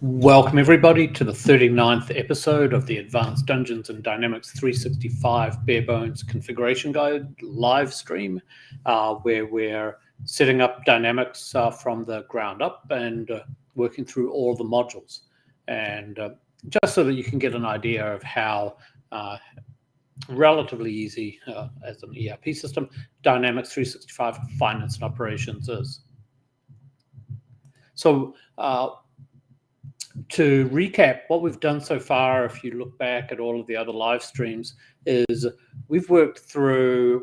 Welcome everybody to the 39th episode of the Advanced Dungeons and Dynamics 365 Bare Bones Configuration Guide live stream, where we're setting up Dynamics from the ground up and working through all the modules. And just so that you can get an idea of how relatively easy as an ERP system, Dynamics 365 Finance and Operations is. So to recap what we've done so far, if you look back at all of the other live streams, is we've worked through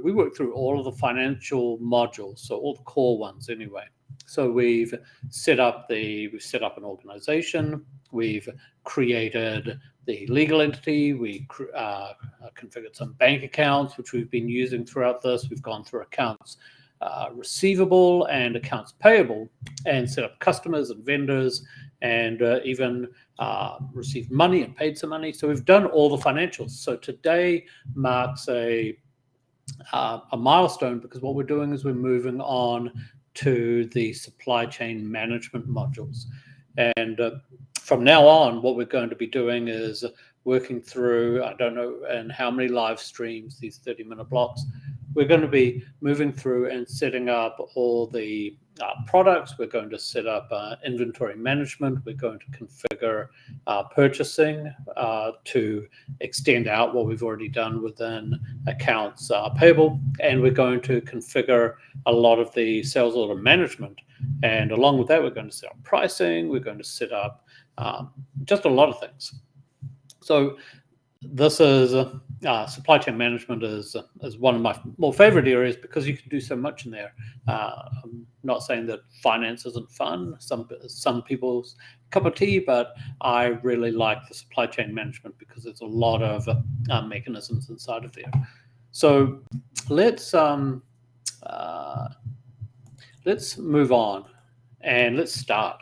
all of the financial modules, so all the core ones anyway. So we've set up an organization, we've created the legal entity, we configured some bank accounts, which we've been using throughout this. We've gone through accounts receivable and accounts payable and set up customers and vendors and even received money and paid some money. So we've done all the financials. So today marks a milestone, because what we're doing is we're moving on to the supply chain management modules. And from now on, what we're going to be doing is working through, I don't know in how many live streams, these 30-minute blocks, we're going to be moving through and setting up all the products. We're going to set up inventory management. We're going to configure purchasing to extend out what we've already done within accounts payable. And we're going to configure a lot of the sales order management. And along with that, we're going to set up pricing. We're going to set up just a lot of things. So this is supply chain management is one of my more favorite areas, because you can do so much in there. I'm not saying that finance isn't fun, some people's cup of tea, but I really like the supply chain management because there's a lot of mechanisms inside of there. So let's move on and let's start.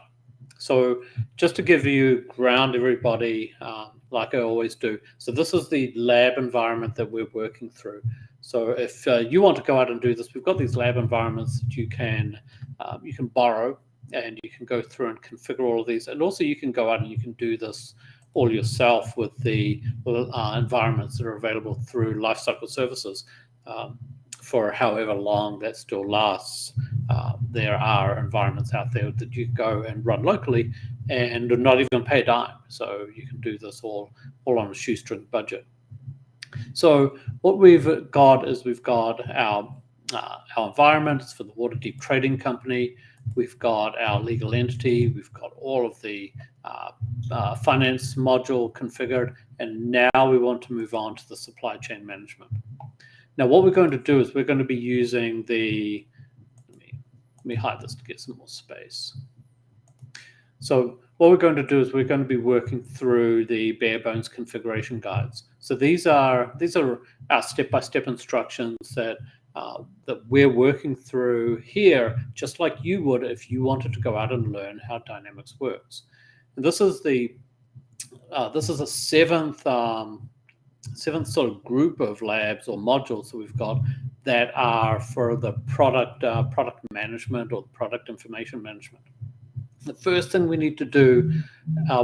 So just to ground everybody, like I always do. So this is the lab environment that we're working through. So if you want to go out and do this, we've got these lab environments that you can borrow, and you can go through and configure all of these. And also you can go out and you can do this all yourself with the environments that are available through Lifecycle Services for however long that still lasts. There are environments out there that you go and run locally and not even pay a dime. So you can do this all on a shoestring budget. So what we've got is we've got our environments for the Water Deep Trading Company. We've got our legal entity. We've got all of the finance module configured. And now we want to move on to the supply chain management. Now what we're going to do is we're going to be using the, let me hide this to get some more space. So what we're going to do is we're going to be working through the bare bones configuration guides. So these are our step-by-step instructions that we're working through here, just like you would if you wanted to go out and learn how Dynamics works. And this is a seventh sort of group of labs or modules that we've got that are for the product management or product information management. The first thing we need to do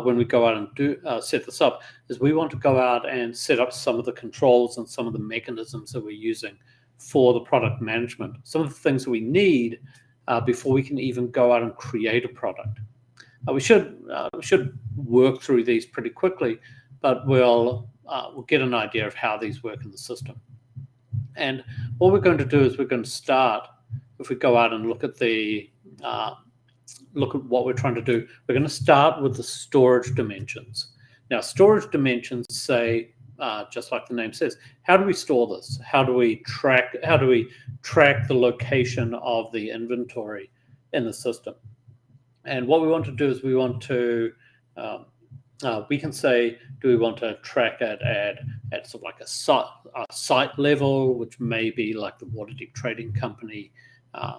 when we go out and set this up is we want to go out and set up some of the controls and some of the mechanisms that we're using for the product management. Some of the things that we need before we can even go out and create a product. We should work through these pretty quickly, but we'll get an idea of how these work in the system. And what we're going to do is we're going to start, if we go out and look at what we're trying to do, we're going to start with the storage dimensions. Now, storage dimensions say, just like the name says, how do we store this? How do we track the location of the inventory in the system? And what we want to do is we want to we can say, do we want to track it at sort of like a site level, which may be like the Water Deep Trading Company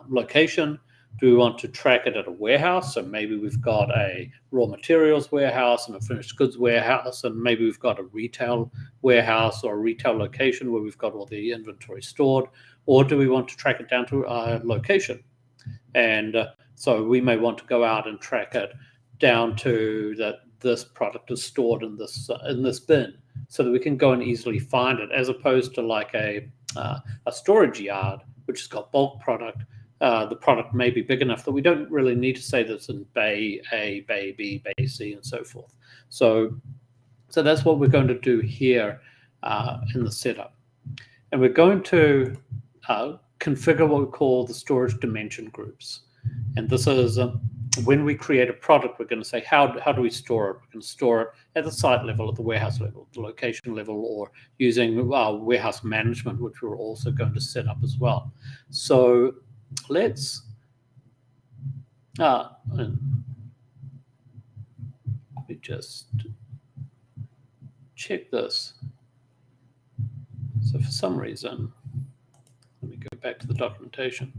location? Do we want to track it at a warehouse? So maybe we've got a raw materials warehouse and a finished goods warehouse, and maybe we've got a retail warehouse or a retail location where we've got all the inventory stored. Or do we want to track it down to a location? And so we may want to go out and track it down to that this product is stored in this bin, so that we can go and easily find it, as opposed to like a storage yard which has got bulk product. The product may be big enough that we don't really need to say that it's in bay A, bay B, bay C, and so forth. So that's what we're going to do here in the setup. And we're going to configure what we call the storage dimension groups. And this is when we create a product, we're going to say, how do we store it? We're going to store it at the site level, at the warehouse level, the location level, or using warehouse management, which we're also going to set up as well. So let's let me just check this. So for some reason, let me go back to the documentation.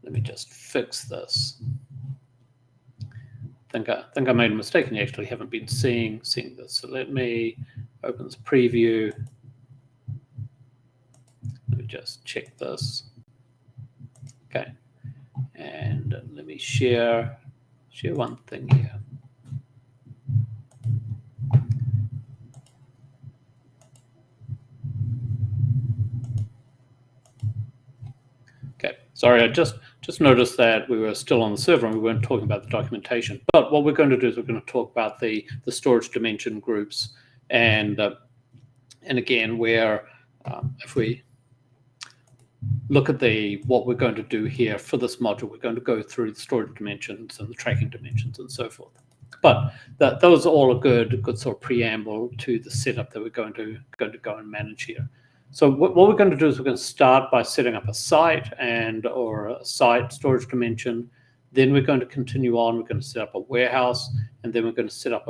Let me just fix this. I think I made a mistake and you actually haven't been seeing this. So let me open this preview. Let me just check this. Okay, and let me share one thing here. Okay, sorry, I just noticed that we were still on the server and we weren't talking about the documentation. But what we're going to do is we're going to talk about the storage dimension groups, and again, where if we look at what we're going to do here for this module, we're going to go through the storage dimensions and the tracking dimensions and so forth. But those are all a good sort of preamble to the setup that we're going to go and manage here. So what we're going to do is we're going to start by setting up a site or a site storage dimension. Then we're going to continue on. We're going to set up a warehouse, and then we're going to set up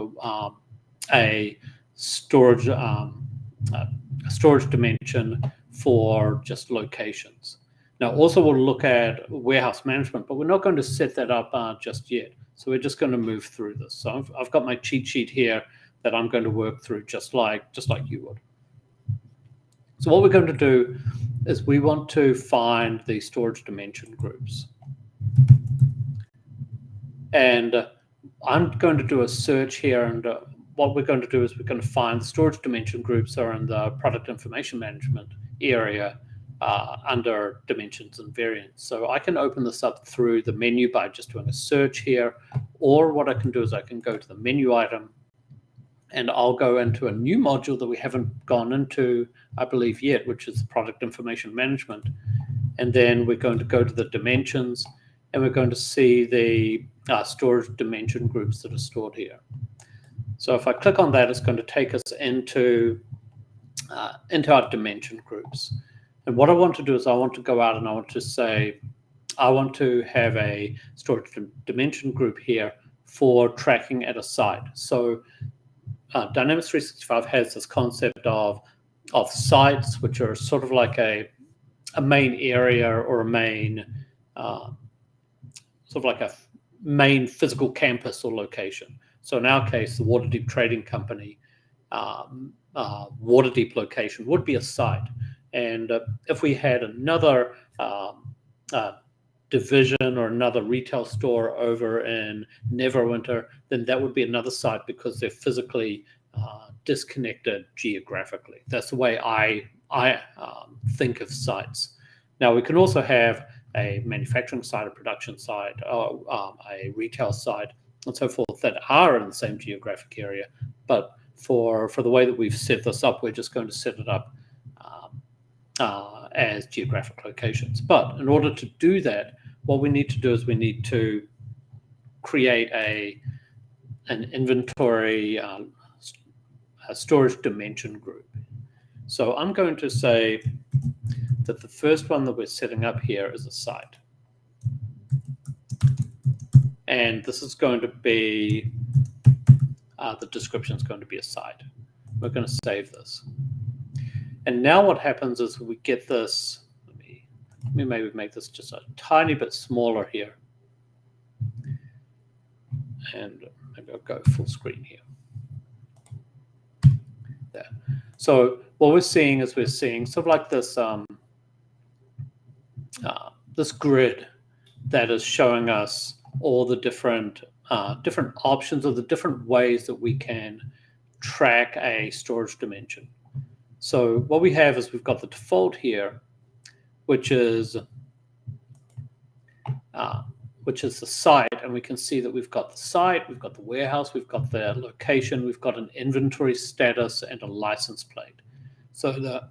a storage dimension for just locations. Now, also we'll look at warehouse management, but we're not going to set that up just yet. So we're just going to move through this. So I've got my cheat sheet here that I'm going to work through just like you would. So what we're going to do is we want to find the storage dimension groups. And I'm going to do a search here, and what we're going to do is we're going to find the storage dimension groups are in the product information management area under dimensions and variants. So I can open this up through the menu by just doing a search here, or what I can do is I can go to the menu item, and I'll go into a new module that we haven't gone into, I believe, yet, which is product information management. And then we're going to go to the dimensions, and we're going to see the storage dimension groups that are stored here. So if I click on that, it's going to take us into our dimension groups. And what I want to do is I want to go out and I want to say, I want to have a storage dimension group here for tracking at a site. So Dynamics 365 has this concept of sites, which are sort of like a main area or a main sort of like a main physical campus or location. So in our case, the Waterdeep Trading Company Waterdeep location would be a site. And if we had another division or another retail store over in Neverwinter, then that would be another site because they're physically disconnected geographically. That's the way I think of sites. Now, we can also have a manufacturing site, a production site, a retail site, and so forth that are in the same geographic area. But for the way that we've set this up, we're just going to set it up as geographic locations. But in order to do that, what we need to do is we need to create an inventory a storage dimension group. So I'm going to say that the first one that we're setting up here is a site. And this is going to be, the description is going to be a site. We're going to save this. And now what happens is we get this, let me maybe make this just a tiny bit smaller here. And maybe I'll go full screen here. There. So what we're seeing sort of like this, this grid that is showing us all the different options or the different ways that we can track a storage dimension. So what we have is we've got the default here, which is the site, and we can see that we've got the site, we've got the warehouse, we've got the location, we've got an inventory status, and a license plate. So the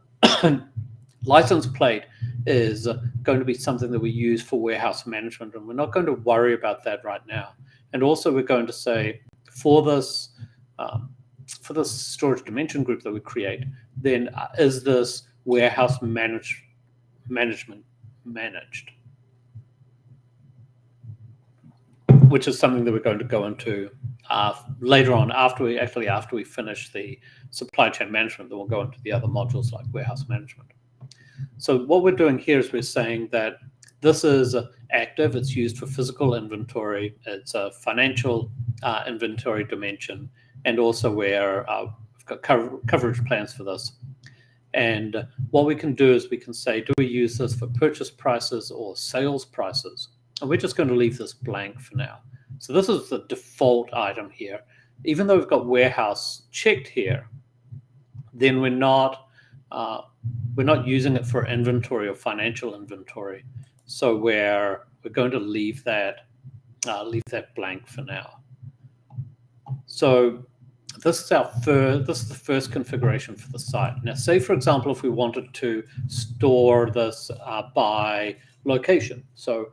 license plate is going to be something that we use for warehouse management, and we're not going to worry about that right now. And also we're going to say for this storage dimension group that we create, then is this warehouse management managed? Which is something that we're going to go into later on after we finish the supply chain management. Then we'll go into the other modules like warehouse management. So what we're doing here is we're saying that this is active. It's used for physical inventory. It's a financial inventory dimension, and also we've got coverage plans for this. And what we can do is we can say, do we use this for purchase prices or sales prices? And we're just going to leave this blank for now. So this is the default item here. Even though we've got warehouse checked here, then we're not using it for inventory or financial inventory. So we're going to leave that blank for now. So this is the first configuration for the site. Now, say for example, if we wanted to store this by location. So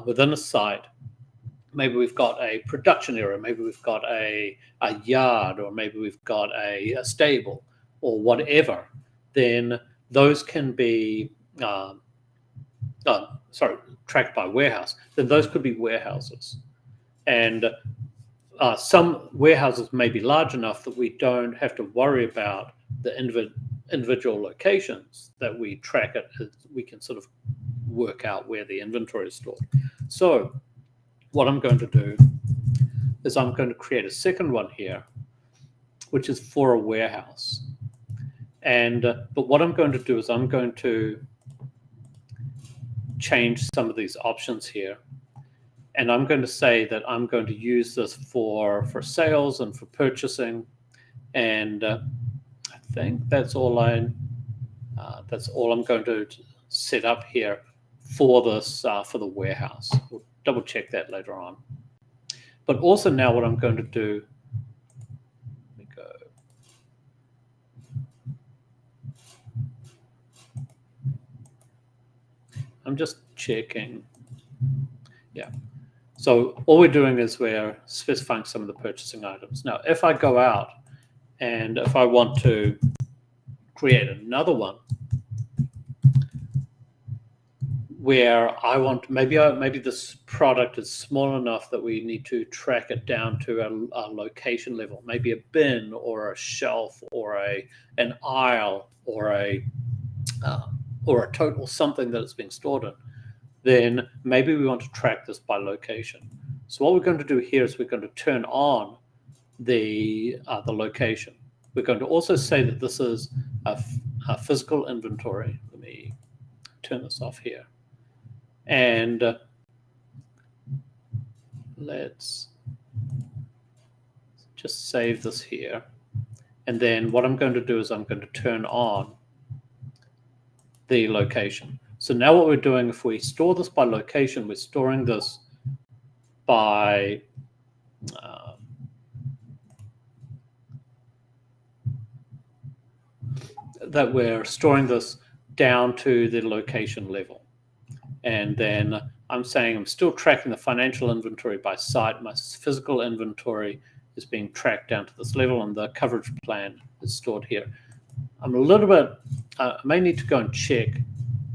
within a site, maybe we've got a production area, maybe we've got a yard, or maybe we've got a stable, or whatever. Then those can be tracked by warehouse. Then those could be warehouses, and some warehouses may be large enough that we don't have to worry about the individual locations that we track it. We can sort of work out where the inventory is stored. So what I'm going to do is I'm going to create a second one here, which is for a warehouse. And but what I'm going to do is I'm going to change some of these options here. And I'm going to say that I'm going to use this for sales and for purchasing. And I think that's all I'm going to set up here for this for the warehouse. We'll double check that later on. But also now what I'm going to do, let me go. I'm just checking. Yeah. So all we're doing is we're specifying some of the purchasing items. Now, if I go out and if I want to create another one where I want, maybe this product is small enough that we need to track it down to a location level, maybe a bin or a shelf or an aisle or a total something that it's being stored in, then maybe we want to track this by location. So what we're going to do here is we're going to turn on the location. We're going to also say that this is a physical inventory. Let me turn this off here. And let's just save this here. And then what I'm going to do is I'm going to turn on the location. So now what we're doing, if we store this by location, we're storing this by that we're storing this down to the location level. And then I'm saying I'm still tracking the financial inventory by site. My physical inventory is being tracked down to this level, and the coverage plan is stored here. I'm a little bit, I may need to go and check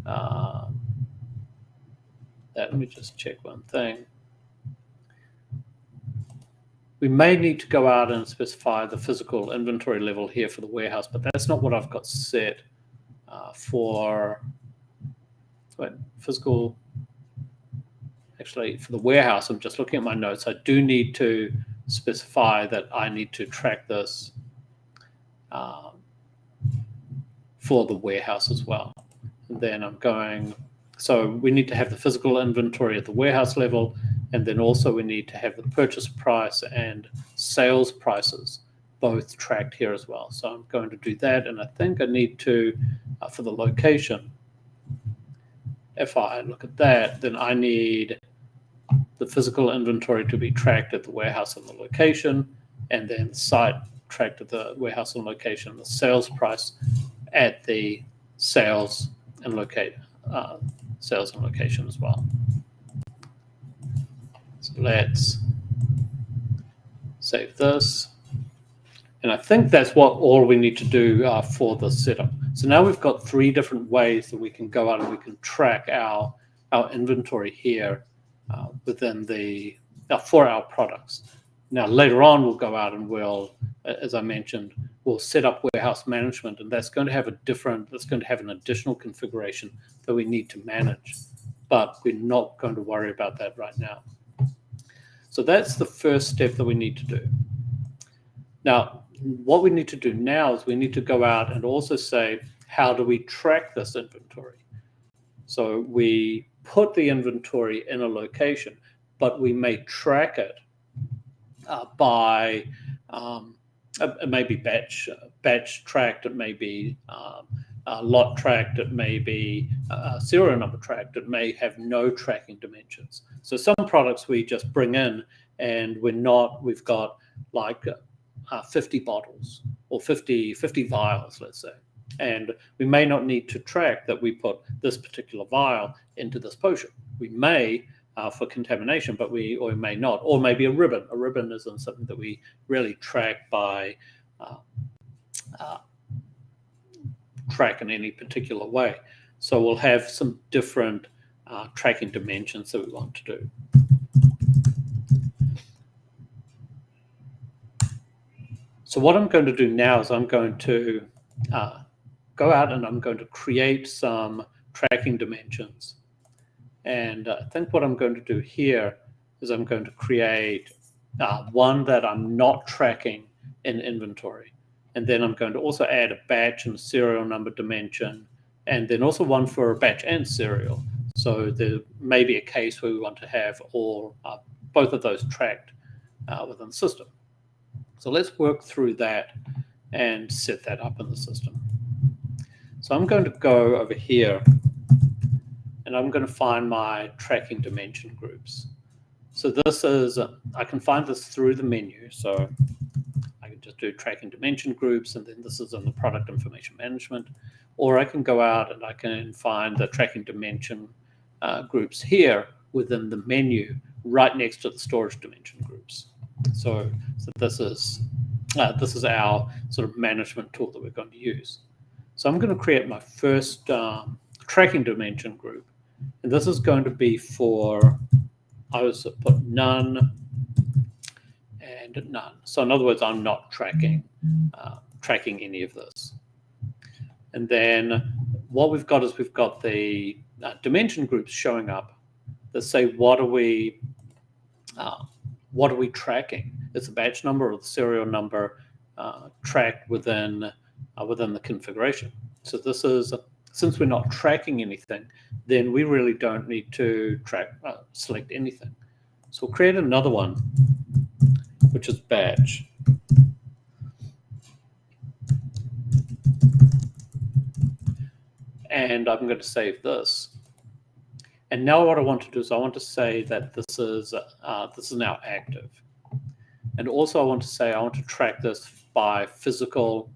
that. Let me just check one thing. We may need to go out and specify the physical inventory level here for the warehouse, but that's not what I've got set for physical. Actually, for the warehouse, I'm just looking at my notes. I do need to specify that I need to track this for the warehouse as well. And then I'm going So we need to have the physical inventory at the warehouse level, and then also we need to have the purchase price and sales prices both tracked here as well. So I'm going to do that, and I think I need to, for the location, if I look at that, then I need the physical inventory to be tracked at the warehouse and the location, and then the site tracked at the warehouse and location, the sales price at the sales and location as well. So let's save this. And I think that's all we need to do for the setup. So now we've got 3 different ways that we can go out and we can track our inventory here within for our products. Now later on we'll go out and we'll, as I mentioned, we'll set up warehouse management, and that's going to have an additional configuration that we need to manage. But we're not going to worry about that right now. So that's the first step that we need to do. Now, what we need to do now is we need to go out and also say, how do we track this inventory? So we put the inventory in a location, but we may track it by, it may be batch tracked, it may be lot tracked, it may be serial number tracked, it may have no tracking dimensions. So some products we just bring in and we've got like 50 bottles or 50 vials, let's say. And we may not need to track that we put this particular vial into this potion. We may for contamination, but we may not. Or maybe a ribbon. A ribbon isn't something that we really track by track in any particular way. So we'll have some different tracking dimensions that we want to do. So what I'm going to do now is I'm going to go out and I'm going to create some tracking dimensions. And I think what I'm going to do here is I'm going to create one that I'm not tracking in inventory. And then I'm going to also add a batch and serial number dimension, and then also one for a batch and serial. So there may be a case where we want to have both of those tracked within the system. So let's work through that and set that up in the system. So I'm going to go over here and I'm going to find my tracking dimension groups. So this is, I can find this through the menu. So I can just do tracking dimension groups, and then this is in the product information management. Or I can go out and I can find the tracking dimension groups here within the menu right next to the storage dimension groups. So this is our sort of management tool that we're going to use. So I'm going to create my first tracking dimension group, and this is going to be for, I was put none and none. So in other words, I'm not tracking any of this. And then what we've got is we've got the dimension groups showing up that say what are we tracking? It's the batch number or the serial number tracked within the configuration. So this is, since we're not tracking anything, then we really don't need to select anything. So we'll create another one, which is batch. And I'm going to save this. And now what I want to do is I want to say that this is now active. And also I want to say I want to track this by physical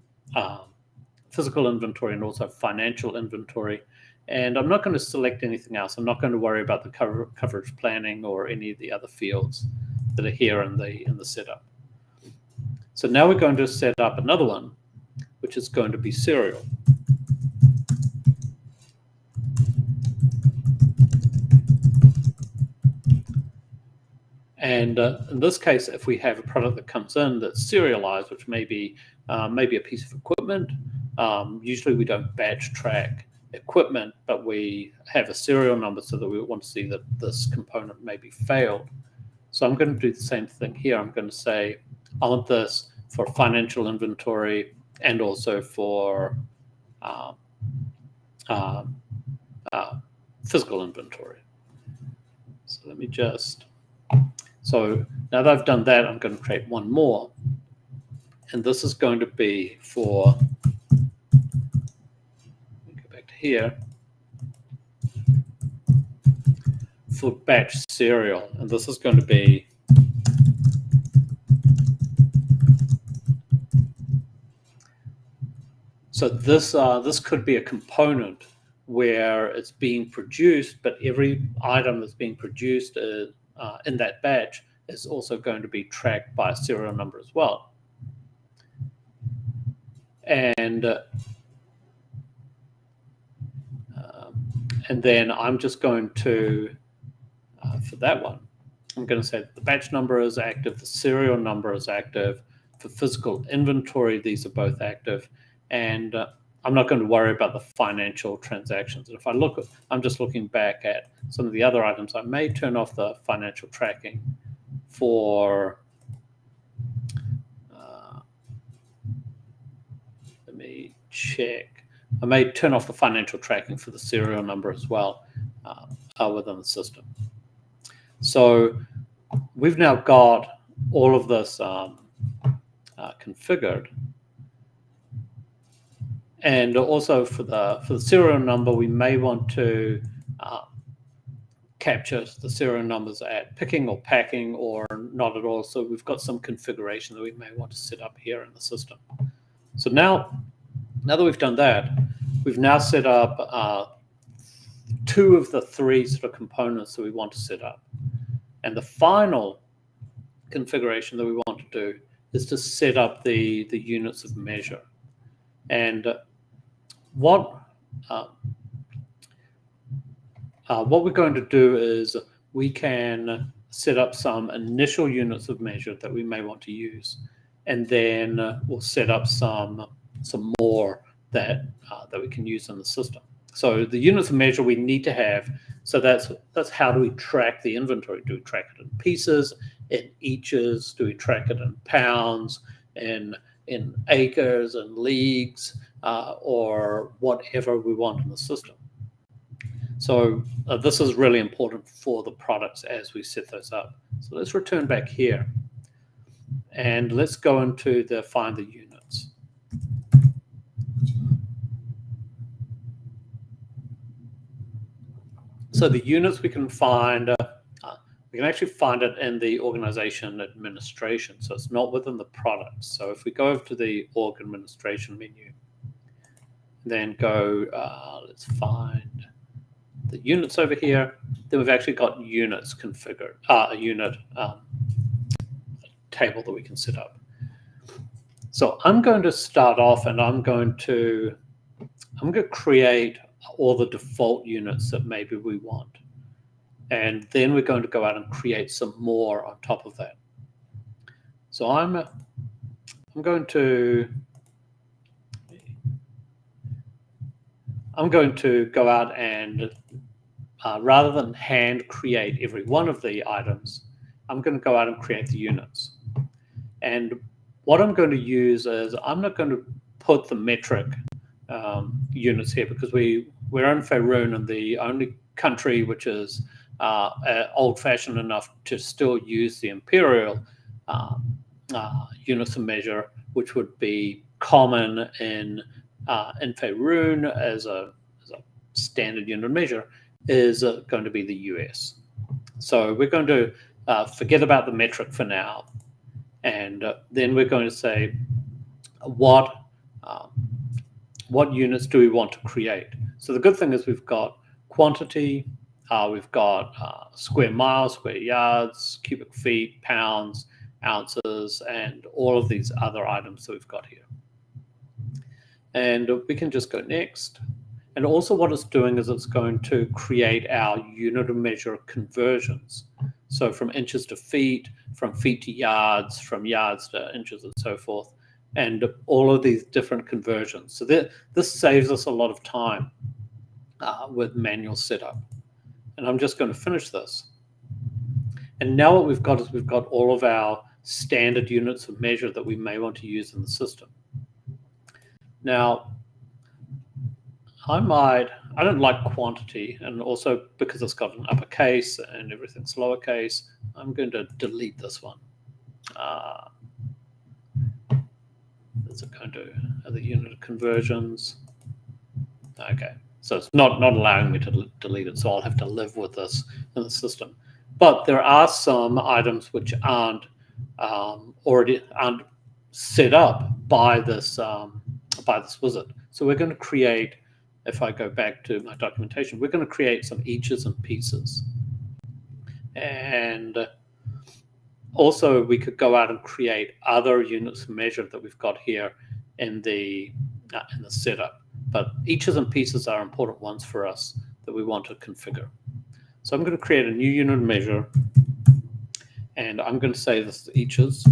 inventory and also financial inventory. And I'm not going to select anything else. I'm not going to worry about the coverage planning or any of the other fields that are here in the setup. So now we're going to set up another one, which is going to be serial. And in this case, if we have a product that comes in that's serialized, which may be a piece of equipment, usually we don't batch track equipment, but we have a serial number so that we want to see that this component maybe failed. So I'm going to do the same thing here. I'm going to say I want this for financial inventory and also for physical inventory. So let me just, so now that I've done that, I'm going to create one more. And this is going to be for, let me go back to here, for batch serial. And this is going to be so this could be a component where it's being produced, but every item that's being produced in that batch is also going to be tracked by a serial number as well. And then I'm just going to, for that one, I'm going to say that the batch number is active, the serial number is active. For physical inventory, these are both active. And I'm not going to worry about the financial transactions. And if I look, I'm just looking back at some of the other items. I may turn off the financial tracking for, let me check. I may turn off the financial tracking for the serial number as well within the system. So we've now got all of this configured. And also for the serial number, we may want to capture the serial numbers at picking or packing or not at all. So we've got some configuration that we may want to set up here in the system. So now that we've done that, we've now set up 2 of the 3 sort of components that we want to set up. And the final configuration that we want to do is to set up the units of measure. And what we're going to do is we can set up some initial units of measure that we may want to use, and then we'll set up some more that we can use in the system. So the units of measure we need to have. So that's how do we track the inventory? Do we track it in pieces, in inches? Do we track it in pounds, in acres and leagues, or whatever we want in the system? So this is really important for the products as we set those up. So let's return back here, and let's go into the find the units. So the units we can find, we can actually find it in the organization administration. So it's not within the products. So if we go over to the org administration menu, then go, let's find the units over here, then we've actually got units configured, a unit table that we can set up. So I'm going to start off, and I'm going to create all the default units that maybe we want. And then we're going to go out and create some more on top of that. So I'm going to go out and rather than hand create every one of the items, I'm going to go out and create the units. And what I'm going to use is I'm not going to put the metric units here, because we're in Faerûn, and the only country which is old-fashioned enough to still use the imperial units of measure, which would be common in Faerûn as a standard unit of measure, is going to be the US. So we're going to forget about the metric for now, and then we're going to say what units do we want to create. So the good thing is we've got quantity, we've got square miles, square yards, cubic feet, pounds, ounces, and all of these other items that we've got here. And we can just go next. And also what it's doing is it's going to create our unit of measure conversions. So from inches to feet, from feet to yards, from yards to inches, and so forth, and all of these different conversions. So this saves us a lot of time with manual setup. And I'm just going to finish this. And now what we've got is we've got all of our standard units of measure that we may want to use in the system. Now, I might I don't like quantity, and also because it's got an uppercase and everything's lowercase, I'm going to delete this one. Is it going to the unit of conversions? Okay, so it's not allowing me to delete it, so I'll have to live with this in the system. But there are some items which aren't already aren't set up by this wizard. So we're going to create. If I go back to my documentation, we're going to create some eaches and pieces, and also we could go out and create other units of measure that we've got here in the setup. But eaches and pieces are important ones for us that we want to configure. So I'm going to create a new unit of measure, and I'm going to say this is eaches,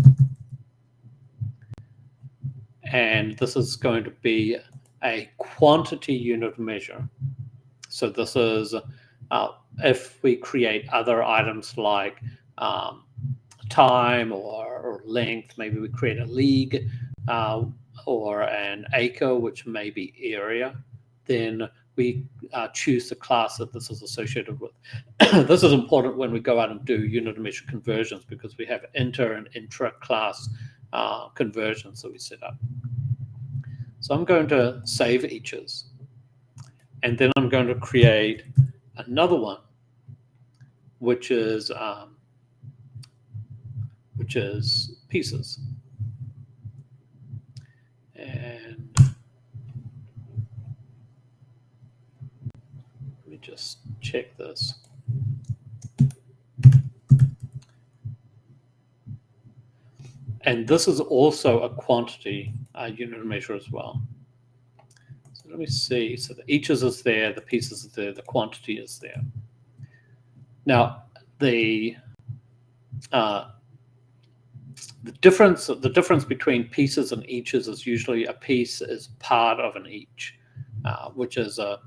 and this is going to be a quantity unit of measure. So this is if we create other items like time or length, maybe we create a league or an acre, which may be area, then we choose the class that this is associated with. This is important when we go out and do unit of measure conversions, because we have inter and intra-class conversions that we set up. So I'm going to save eaches, and then I'm going to create another one, which is pieces. And let me just check this. And this is also a quantity unit of measure as well. So let me see. So the eaches is there, the pieces is there, the quantity is there. Now the difference between pieces and eaches is usually a piece is part of an each, which is a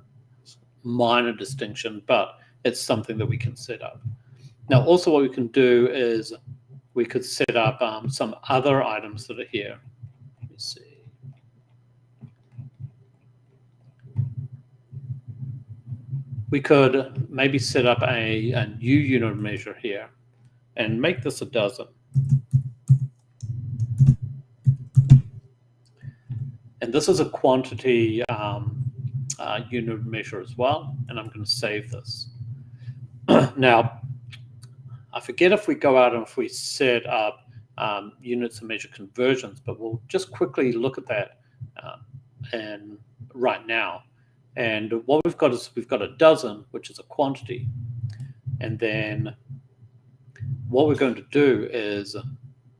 minor distinction, but it's something that we can set up. Now, also what we can do is we could set up some other items that are here. Let me see. We could maybe set up a new unit of measure here and make this a dozen. And this is a quantity unit of measure as well, and I'm going to save this. Now, I forget if we go out and if we set up units of measure conversions, but we'll just quickly look at that and right now. And what we've got is we've got a dozen, which is a quantity. And then what we're going to do is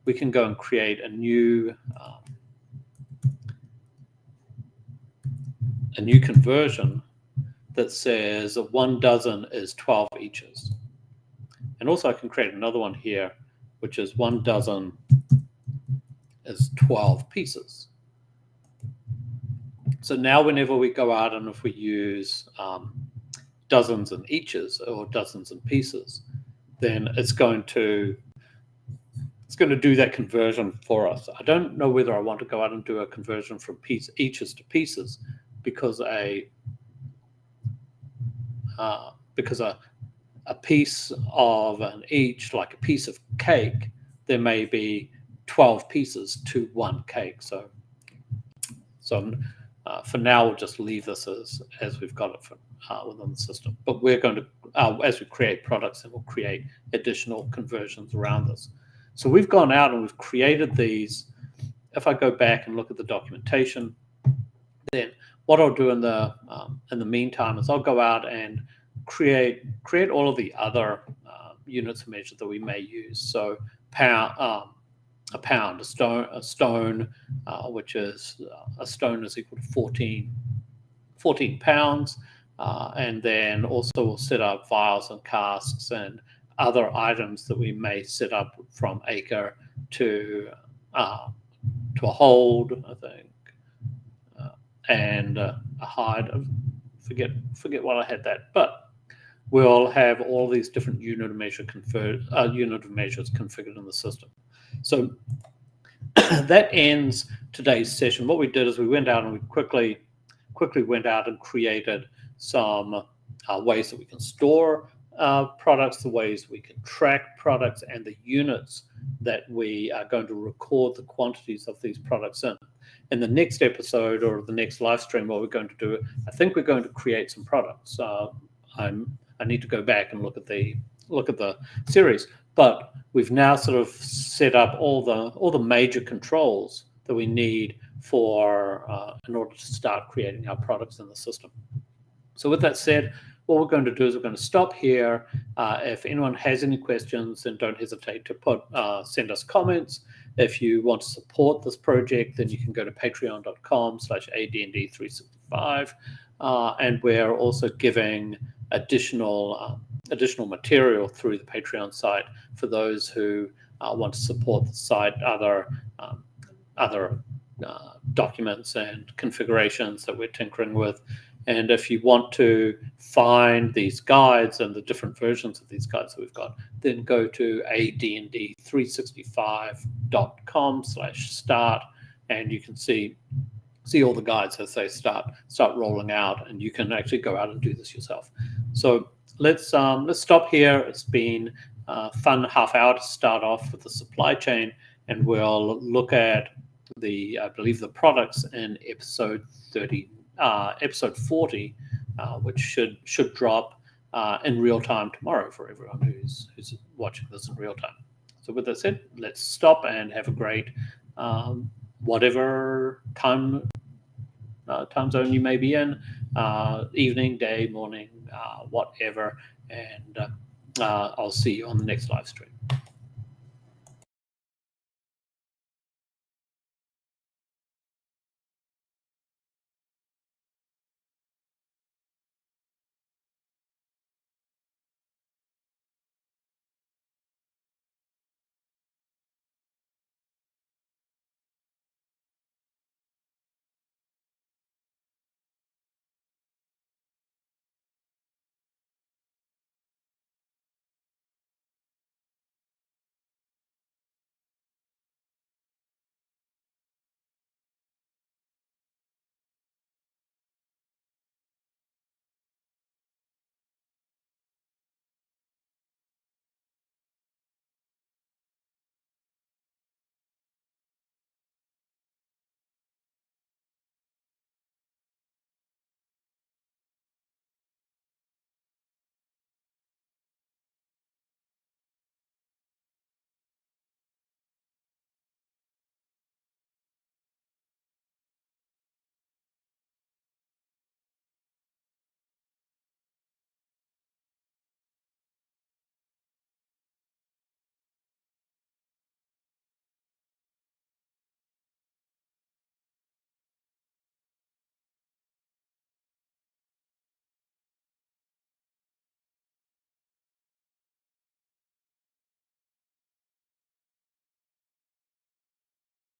we can go and create a new conversion that says 1 dozen is 12 eaches. And also I can create another one here, which is 1 dozen is 12 pieces. So now whenever we go out and if we use dozens and eaches or dozens and pieces, then it's going to do that conversion for us. I don't know whether I want to go out and do a conversion from eaches to pieces, because a piece of an each, like a piece of cake, there may be 12 pieces to one cake. So for now, we'll just leave this as we've got it within the system. But we're going to, as we create products, and we'll create additional conversions around this. So we've gone out and we've created these. If I go back and look at the documentation, then what I'll do in the meantime is I'll go out and create all of the other units of measure that we may use. So a pound, a stone, which is a stone is equal to 14 pounds, and then also we'll set up vials and casks and other items that we may set up from acre to a hold, I think, and a hide. Forget what I had that, but we'll have all these different unit of measures configured in the system. So that ends today's session. What we did is we went out and we quickly went out and created some ways that we can store products, the ways we can track products, and the units that we are going to record the quantities of these products in. In the next episode or the next live stream, what we're going to do, I think we're going to create some products. I need to go back and look at the series, but we've now sort of set up all the major controls that we need for in order to start creating our products in the system. So with that said, what we're going to do is we're going to stop here. If anyone has any questions, then don't hesitate to send us comments. If you want to support this project, then you can go to patreon.com/ADND365. And we're also giving additional material through the Patreon site for those who want to support the site, other documents and configurations that we're tinkering with. And if you want to find these guides and the different versions of these guides that we've got, then go to adnd365.com/start, and you can see all the guides as they start rolling out, and you can actually go out and do this yourself. So let's stop here. It's been a fun half hour to start off with the supply chain, and we'll look at I believe the products in episode 40, which should drop in real time tomorrow for everyone who's watching this in real time. So with that said, let's stop and have a great whatever time zone you may be in, evening, day, morning, whatever, and I'll see you on the next live stream.